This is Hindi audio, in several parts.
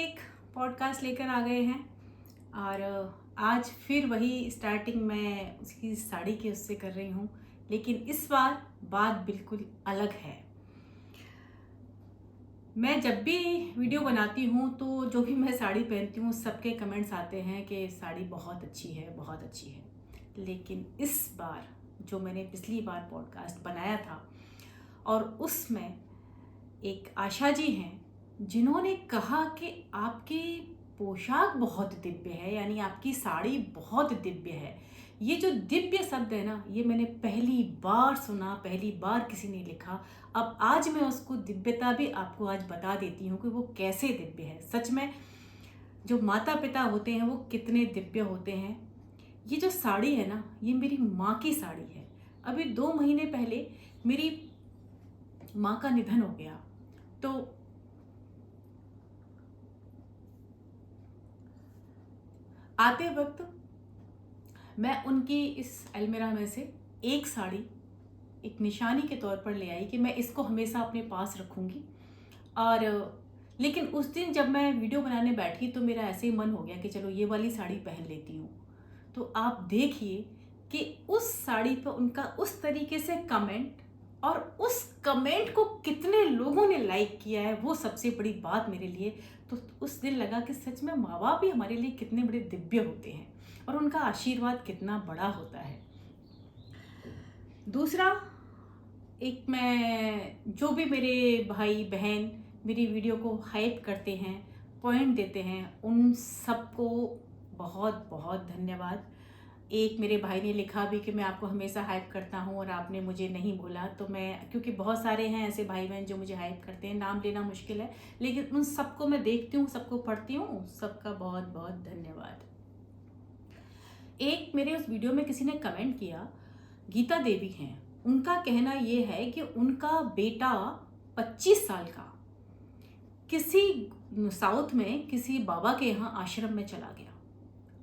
एक पॉडकास्ट लेकर आ गए हैं और आज फिर वही स्टार्टिंग मैं उसकी साड़ी के उससे कर रही हूँ, लेकिन इस बार बात बिल्कुल अलग है। मैं जब भी वीडियो बनाती हूँ तो जो भी मैं साड़ी पहनती हूँ सबके कमेंट्स आते हैं कि साड़ी बहुत अच्छी है, बहुत अच्छी है। लेकिन इस बार जो मैंने पिछली बार पॉडकास्ट बनाया था और उसमें एक आशा जी हैं जिन्होंने कहा कि आपकी पोशाक बहुत दिव्य है, यानी आपकी साड़ी बहुत दिव्य है। ये जो दिव्य शब्द है ना, ये मैंने पहली बार सुना, पहली बार किसी ने लिखा। अब आज मैं उसको दिव्यता भी आपको आज बता देती हूँ कि वो कैसे दिव्य है। सच में जो माता पिता होते हैं वो कितने दिव्य होते हैं। ये जो साड़ी है ना, ये मेरी माँ की साड़ी है। अभी 2 महीने पहले मेरी माँ का निधन हो गया, तो आते वक्त मैं उनकी इस अलमीरा में से एक साड़ी एक निशानी के तौर पर ले आई कि मैं इसको हमेशा अपने पास रखूंगी। और लेकिन उस दिन जब मैं वीडियो बनाने बैठी तो मेरा ऐसे ही मन हो गया कि चलो ये वाली साड़ी पहन लेती हूँ। तो आप देखिए कि उस साड़ी पर उनका उस तरीके से कमेंट, और उस कमेंट को कितने लोगों ने लाइक किया है, वो सबसे बड़ी बात मेरे लिए। तो उस दिन लगा कि सच में माँ बाप भी हमारे लिए कितने बड़े दिव्य होते हैं और उनका आशीर्वाद कितना बड़ा होता है। दूसरा, एक मैं जो भी मेरे भाई बहन मेरी वीडियो को हाइप करते हैं, पॉइंट देते हैं, उन सबको बहुत बहुत धन्यवाद। एक मेरे भाई ने लिखा भी कि मैं आपको हमेशा हाइप करता हूँ और आपने मुझे नहीं बोला। तो मैं, क्योंकि बहुत सारे हैं ऐसे भाई बहन जो मुझे हाइप करते हैं, नाम लेना मुश्किल है, लेकिन उन सबको मैं देखती हूँ, सबको पढ़ती हूँ, सबका बहुत बहुत धन्यवाद। एक मेरे उस वीडियो में किसी ने कमेंट किया, गीता देवी हैं, उनका कहना ये है कि उनका बेटा 25 साल का किसी साउथ में किसी बाबा के यहाँ आश्रम में चला गया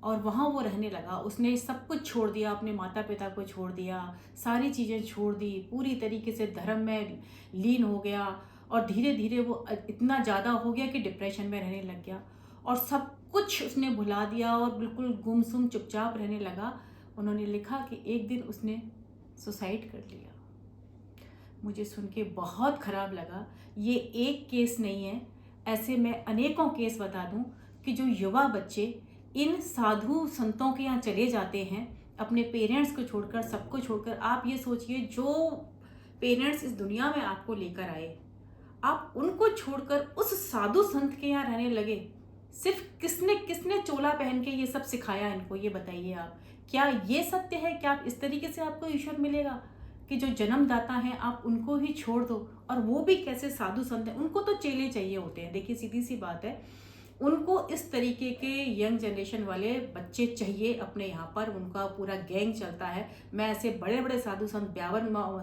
और वहाँ वो रहने लगा। उसने सब कुछ छोड़ दिया, अपने माता पिता को छोड़ दिया, सारी चीज़ें छोड़ दी, पूरी तरीके से धर्म में लीन हो गया और धीरे धीरे वो इतना ज़्यादा हो गया कि डिप्रेशन में रहने लग गया और सब कुछ उसने भुला दिया और बिल्कुल गुमसुम चुपचाप रहने लगा। उन्होंने लिखा कि एक दिन उसने सुसाइड कर लिया। मुझे सुन के बहुत ख़राब लगा। ये एक केस नहीं है, ऐसे मैं अनेकों केस बता दूं कि जो युवा बच्चे इन साधु संतों के यहाँ चले जाते हैं, अपने पेरेंट्स को छोड़कर, सबको छोड़कर। आप ये सोचिए, जो पेरेंट्स इस दुनिया में आपको लेकर आए, आप उनको छोड़कर उस साधु संत के यहाँ रहने लगे। सिर्फ किसने किसने चोला पहन के ये सब सिखाया इनको, ये बताइए आप। क्या ये सत्य है कि आप इस तरीके से आपको ईश्वर मिलेगा कि जो जन्मदाता हैं आप उनको ही छोड़ दो? और वो भी कैसे साधु संत हैं, उनको तो चेले चाहिए होते हैं। देखिए सीधी सी बात है, उनको इस तरीके के यंग जनरेशन वाले बच्चे चाहिए अपने यहाँ पर। उनका पूरा गैंग चलता है। मैं ऐसे बड़े बड़े साधु संत ब्यावन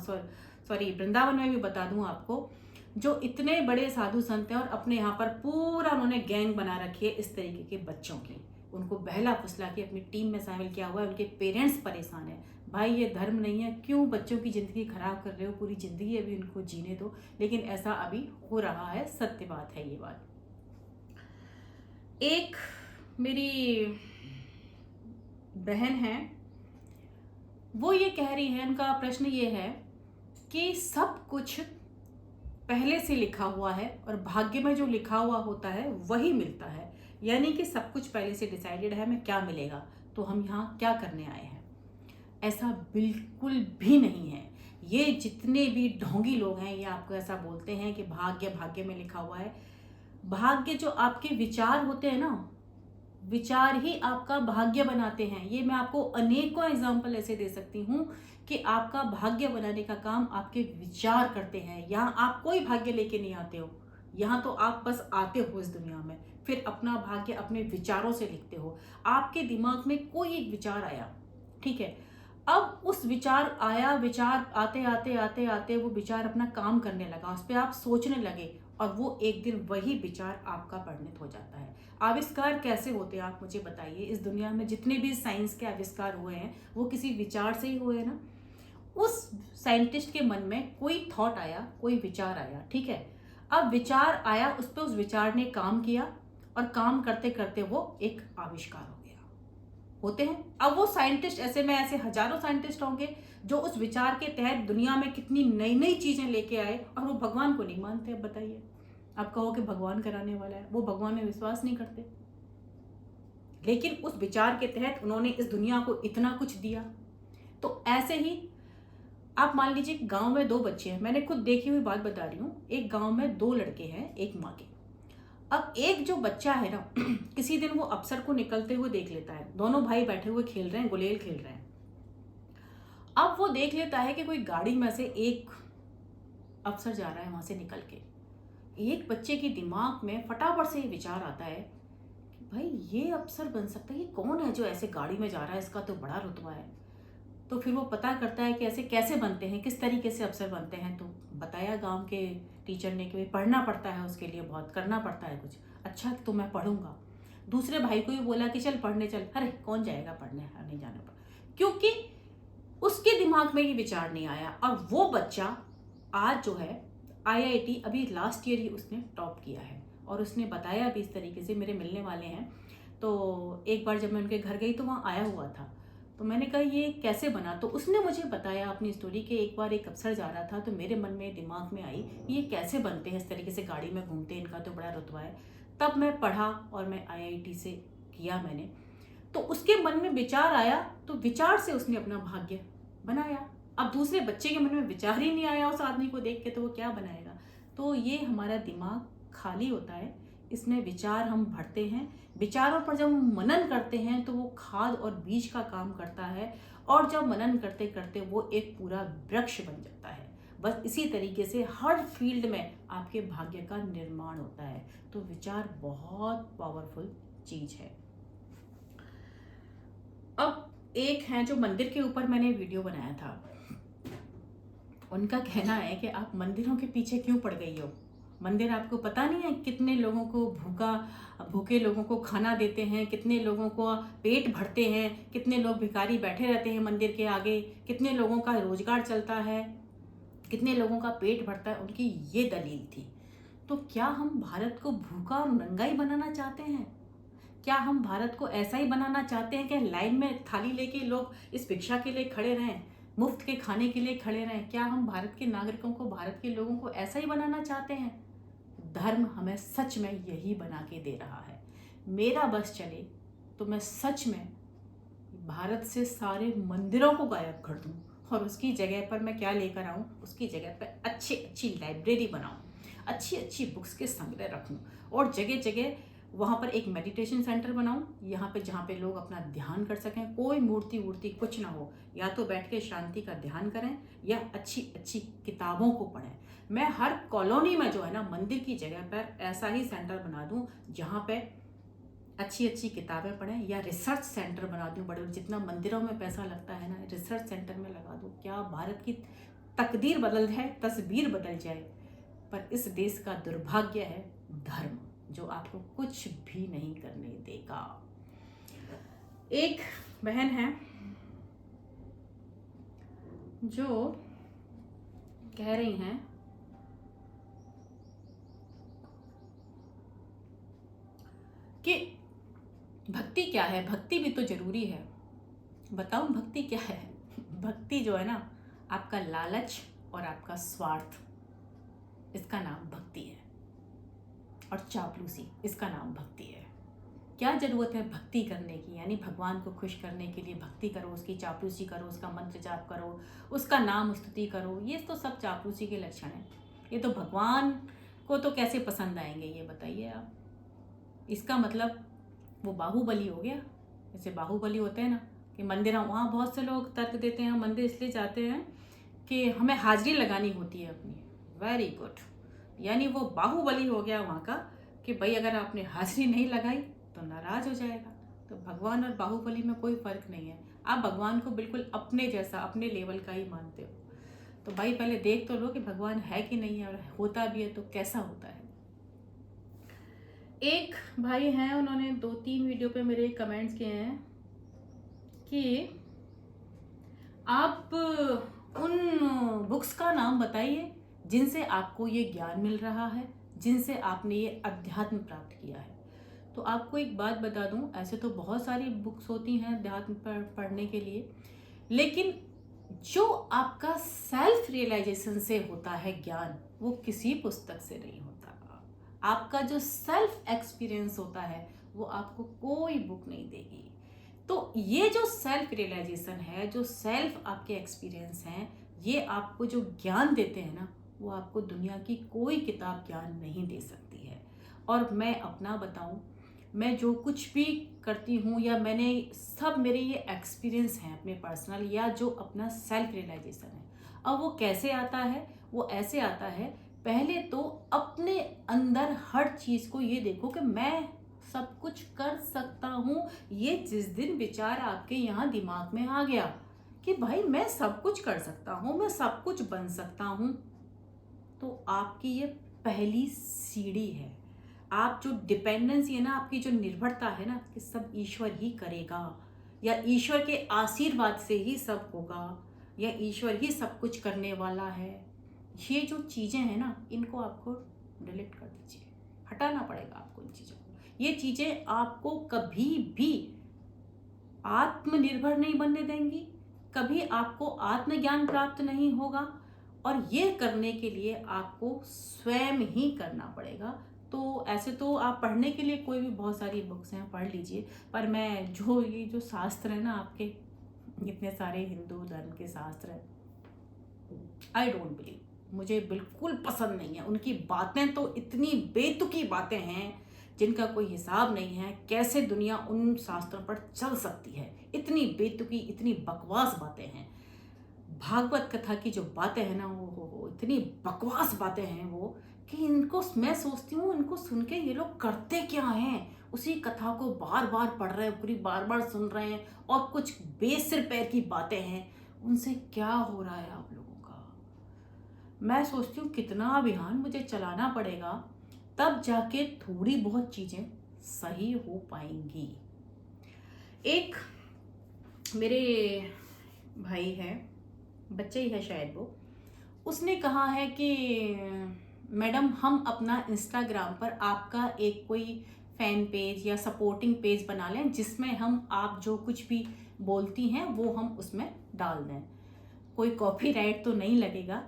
सॉरी वृंदावन में भी बता दूं आपको, जो इतने बड़े साधु संत हैं और अपने यहाँ पर पूरा उन्होंने गैंग बना रखी है इस तरीके के बच्चों की। उनको बहला फुसला के अपनी टीम में शामिल किया हुआ है। उनके पेरेंट्स परेशान है। भाई ये धर्म नहीं है, क्यों बच्चों की ज़िंदगी खराब कर रहे हो? पूरी ज़िंदगी अभी उनको जीने दो। लेकिन ऐसा अभी हो रहा है, सत्य बात है ये बात। एक मेरी बहन है, वो ये कह रही है, उनका प्रश्न ये है कि सब कुछ पहले से लिखा हुआ है और भाग्य में जो लिखा हुआ होता है वही मिलता है, यानी कि सब कुछ पहले से डिसाइडेड है, हमें क्या मिलेगा, तो हम यहाँ क्या करने आए हैं। ऐसा बिल्कुल भी नहीं है। ये जितने भी ढोंगी लोग हैं ये आपको ऐसा बोलते हैं कि भाग्य भाग्य में लिखा हुआ है। भाग्य जो आपके विचार होते हैं ना, विचार ही आपका भाग्य बनाते हैं। ये मैं आपको अनेकों एग्जाम्पल ऐसे दे सकती हूँ कि आपका भाग्य बनाने का काम आपके विचार करते हैं। यहाँ आप कोई भाग्य लेके नहीं आते हो, यहाँ तो आप बस आते हो इस दुनिया में, फिर अपना भाग्य अपने विचारों से लिखते हो। आपके दिमाग में कोई एक विचार आया, ठीक है, अब उस विचार आया, विचार आते आते आते आते वो विचार अपना काम करने लगा, उस पर आप सोचने लगे और वो एक दिन वही विचार आपका परिणत हो जाता है। आविष्कार कैसे होते हैं आप मुझे बताइए। इस दुनिया में जितने भी साइंस के आविष्कार हुए हैं वो किसी विचार से ही हुए हैं ना। उस साइंटिस्ट के मन में कोई थॉट आया, कोई विचार आया, ठीक है, अब विचार आया, उस पर उस विचार ने काम किया और काम करते करते वो एक आविष्कार हो गया। होते हैं अब वो साइंटिस्ट, ऐसे में ऐसे हजारों साइंटिस्ट होंगे जो उस विचार के तहत दुनिया में कितनी नई नई चीजें लेके आए और वो भगवान को नहीं मानते। अब बताइए, आप कहो कि भगवान कराने वाला है, वो भगवान में विश्वास नहीं करते, लेकिन उस विचार के तहत उन्होंने इस दुनिया को इतना कुछ दिया। तो ऐसे ही आप मान लीजिए गांव में दो बच्चे हैं, मैंने खुद देखी हुई बात बता रही हूँ। एक गांव में दो लड़के हैं, एक माँ के। अब एक जो बच्चा है ना किसी दिन वो अफसर को निकलते हुए देख लेता है, दोनों भाई बैठे हुए खेल रहे हैं, गुलेल खेल रहे हैं। अब वो देख लेता है कि कोई गाड़ी में से एक अफसर जा रहा है वहां से निकल के। एक बच्चे के दिमाग में फटाफट से ये विचार आता है कि भाई ये अफसर बन सकता है, ये कौन है जो ऐसे गाड़ी में जा रहा है, इसका तो बड़ा रुतबा है। तो फिर वो पता करता है कि ऐसे कैसे बनते हैं, किस तरीके से अफसर बनते हैं। तो बताया गांव के टीचर ने कि भाई पढ़ना पड़ता है, उसके लिए बहुत करना पड़ता है कुछ। अच्छा तो मैं पढ़ूंगा। दूसरे भाई को भी बोला कि चल पढ़ने चल। अरे कौन जाएगा पढ़ने, नहीं जाना पड़ा, क्योंकि उसके दिमाग में ये विचार नहीं आया। और वो बच्चा आज जो है IIT अभी लास्ट ईयर ही उसने टॉप किया है। और उसने बताया भी इस तरीके से, मेरे मिलने वाले हैं। तो एक बार जब मैं उनके घर गई तो वहाँ आया हुआ था, तो मैंने कहा ये कैसे बना। तो उसने मुझे बताया अपनी स्टोरी कि एक बार एक अफसर जा रहा था, तो मेरे मन में दिमाग में आई ये कैसे बनते हैं, इस तरीके से गाड़ी में घूमते हैं, इनका तो बड़ा रुतबा है। तब मैं पढ़ा और मैं IIT से किया मैंने। तो उसके मन में विचार आया, तो विचार से उसने अपना भाग्य बनाया। अब दूसरे बच्चे के मन में विचार ही नहीं आया उस आदमी को देख के, तो वो क्या बनाएगा। तो ये हमारा दिमाग खाली होता है, इसमें विचार हम भरते हैं। विचारों पर जब हम मनन करते हैं तो वो खाद और बीज का काम करता है, और जब मनन करते करते वो एक पूरा वृक्ष बन जाता है। बस इसी तरीके से हर फील्ड में आपके भाग्य का निर्माण होता है। तो विचार बहुत पावरफुल चीज है। अब एक है जो मंदिर के ऊपर मैंने वीडियो बनाया था, उनका कहना है कि आप मंदिरों के पीछे क्यों पड़ गई हो। मंदिर आपको पता नहीं है कितने लोगों को भूखे लोगों को खाना देते हैं, कितने लोगों को पेट भरते हैं, कितने लोग भिखारी बैठे रहते हैं मंदिर के आगे, कितने लोगों का रोजगार चलता है, कितने लोगों का पेट भरता है। उनकी ये दलील थी। तो क्या हम भारत को भूखा और नंगा ही बनाना चाहते हैं? क्या हम भारत को ऐसा ही बनाना चाहते हैं कि लाइन में थाली लेके लोग इस भिक्षा के लिए खड़े रहें, मुफ्त के खाने के लिए खड़े रहें? क्या हम भारत के नागरिकों को, भारत के लोगों को ऐसा ही बनाना चाहते हैं? धर्म हमें सच में यही बना के दे रहा है। मेरा बस चले तो मैं सच में भारत से सारे मंदिरों को गायब कर दूं, और उसकी जगह पर मैं क्या लेकर आऊं, उसकी जगह पर अच्छी अच्छी लाइब्रेरी बनाऊं, अच्छी अच्छी बुक्स के संग्रह रखूं, और जगह जगह वहाँ पर एक मेडिटेशन सेंटर बनाऊं, यहाँ पे जहाँ पे लोग अपना ध्यान कर सकें। कोई मूर्ति वूर्ति कुछ ना हो, या तो बैठ के शांति का ध्यान करें या अच्छी अच्छी किताबों को पढ़ें। मैं हर कॉलोनी में जो है ना मंदिर की जगह पर ऐसा ही सेंटर बना दूं जहाँ पे अच्छी अच्छी किताबें पढ़ें, या रिसर्च सेंटर बना दूं बड़े, जितना मंदिरों में पैसा लगता है ना रिसर्च सेंटर में लगा दूं। क्या भारत की तकदीर बदल जाए, तस्वीर बदल जाए। पर इस देश का दुर्भाग्य है धर्म, जो आपको कुछ भी नहीं करने देगा। एक बहन है जो कह रही हैं कि भक्ति क्या है, भक्ति भी तो जरूरी है। बताओ भक्ति क्या है? भक्ति जो है ना, आपका लालच और आपका स्वार्थ, इसका नाम भक्ति है। और चापलूसी, इसका नाम भक्ति है। क्या जरूरत है भक्ति करने की? यानी भगवान को खुश करने के लिए भक्ति करो, उसकी चापलूसी करो, उसका मंत्र जाप करो, उसका नाम स्तुति करो। ये तो सब चापलूसी के लक्षण हैं। ये तो भगवान को तो कैसे पसंद आएंगे ये बताइए आप। इसका मतलब वो बाहुबली हो गया। जैसे बाहुबली होते हैं ना कि मंदिर, वहाँ बहुत से लोग तर्क देते हैं मंदिर इसलिए जाते हैं कि हमें हाजिरी लगानी होती है अपनी। वेरी गुड, यानी वो बाहुबली हो गया वहाँ का कि भाई अगर आपने हाजिरी नहीं लगाई तो नाराज हो जाएगा। तो भगवान और बाहुबली में कोई फर्क नहीं है। आप भगवान को बिल्कुल अपने जैसा, अपने लेवल का ही मानते हो। तो भाई पहले देख तो लो कि भगवान है कि नहीं है, और होता भी है तो कैसा होता है। एक भाई हैं, उन्होंने 2-3 वीडियो पे मेरे कमेंट्स किए हैं कि आप उन बुक्स का नाम बताइए जिनसे आपको ये ज्ञान मिल रहा है, जिनसे आपने ये अध्यात्म प्राप्त किया है। तो आपको एक बात बता दूं, ऐसे तो बहुत सारी बुक्स होती हैं अध्यात्म पर पढ़ने के लिए, लेकिन जो आपका सेल्फ रियलाइजेशन से होता है ज्ञान, वो किसी पुस्तक से नहीं होता। आपका जो सेल्फ एक्सपीरियंस होता है वो आपको कोई बुक नहीं देगी। तो ये जो सेल्फ रियलाइजेशन है, जो सेल्फ आपके एक्सपीरियंस हैं, ये आपको जो ज्ञान देते हैं ना, वो आपको दुनिया की कोई किताब ज्ञान नहीं दे सकती है। और मैं अपना बताऊं, मैं जो कुछ भी करती हूँ या मैंने सब मेरे ये एक्सपीरियंस हैं अपने पर्सनल, या जो अपना सेल्फ रियलाइजेशन है। अब वो कैसे आता है? वो ऐसे आता है, पहले तो अपने अंदर हर चीज़ को ये देखो कि मैं सब कुछ कर सकता हूँ। ये जिस दिन विचार आपके यहाँ दिमाग में आ गया कि भाई मैं सब कुछ कर सकता हूँ, मैं सब कुछ बन सकता हूँ, तो आपकी ये पहली सीढ़ी है। आप जो डिपेंडेंसी है ना, आपकी जो निर्भरता है ना कि सब ईश्वर ही करेगा, या ईश्वर के आशीर्वाद से ही सब होगा, या ईश्वर ही सब कुछ करने वाला है, ये जो चीज़ें हैं ना, इनको आपको डिलीट कर दीजिए, हटाना पड़ेगा आपको इन चीज़ों को। ये चीज़ें आपको कभी भी आत्मनिर्भर नहीं बनने देंगी, कभी आपको आत्मज्ञान प्राप्त नहीं होगा, और ये करने के लिए आपको स्वयं ही करना पड़ेगा। तो ऐसे तो आप पढ़ने के लिए कोई भी बहुत सारी बुक्स हैं, पढ़ लीजिए, पर मैं ये जो शास्त्र है ना आपके, इतने सारे हिंदू धर्म के शास्त्र हैं, आई डोंट बिलीव, मुझे बिल्कुल पसंद नहीं है। उनकी बातें तो इतनी बेतुकी बातें हैं जिनका कोई हिसाब नहीं है। कैसे दुनिया उन शास्त्रों पर चल सकती है? इतनी बेतुकी, इतनी बकवास बातें हैं। भागवत कथा की जो बातें हैं ना, वो इतनी बकवास बातें हैं वो, कि इनको मैं सोचती हूँ, इनको सुन के ये लोग करते क्या हैं? उसी कथा को बार बार पढ़ रहे हैं, पूरी बार बार सुन रहे हैं, और कुछ बेसिर पैर की बातें हैं। उनसे क्या हो रहा है आप लोगों का? मैं सोचती हूँ कितना अभियान मुझे चलाना पड़ेगा, तब जाके थोड़ी बहुत चीज़ें सही हो पाएंगी। एक मेरे भाई है, बच्चे ही है शायद वो, उसने कहा है कि मैडम हम अपना इंस्टाग्राम पर आपका एक कोई फैन पेज या सपोर्टिंग पेज बना लें, जिसमें हम आप जो कुछ भी बोलती हैं वो हम उसमें डाल दें, कोई कॉपीराइट तो नहीं लगेगा।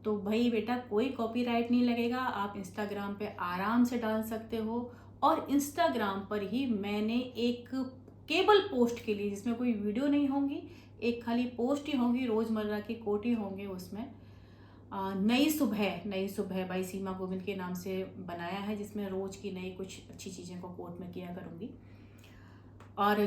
तो भाई बेटा, कोई कॉपीराइट नहीं लगेगा, आप इंस्टाग्राम पे आराम से डाल सकते हो। और इंस्टाग्राम पर ही मैंने एक केवल पोस्ट के लिए, जिसमें कोई वीडियो नहीं होंगी, एक खाली पोस्ट ही होंगी, रोज़मर्रा की कोट ही होंगे उसमें, नई सुबह बाई सीमा गोविंद के नाम से बनाया है, जिसमें रोज़ की नई कुछ अच्छी चीज़ें को कोट में किया करूँगी। और